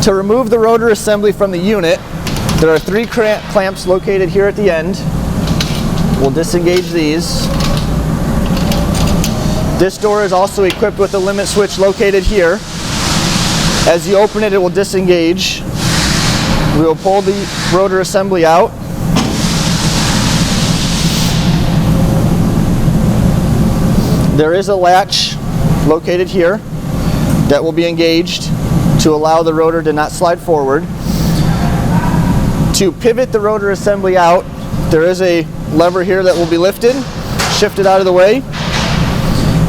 To remove the rotor assembly from the unit, there are 3 clamps located here at the end. We'll disengage these. This door is also equipped with a limit switch located here. As you open it, it will disengage. We will pull the rotor assembly out. There is a latch located here that will be engaged to allow the rotor to not slide forward. To pivot the rotor assembly out, there is a lever here that will be lifted, shifted out of the way.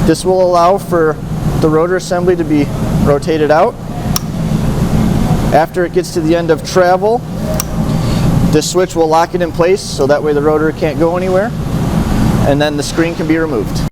This will allow for the rotor assembly to be rotated out. After it gets to the end of travel, this switch will lock it in place so that way the rotor can't go anywhere, and then the screen can be removed.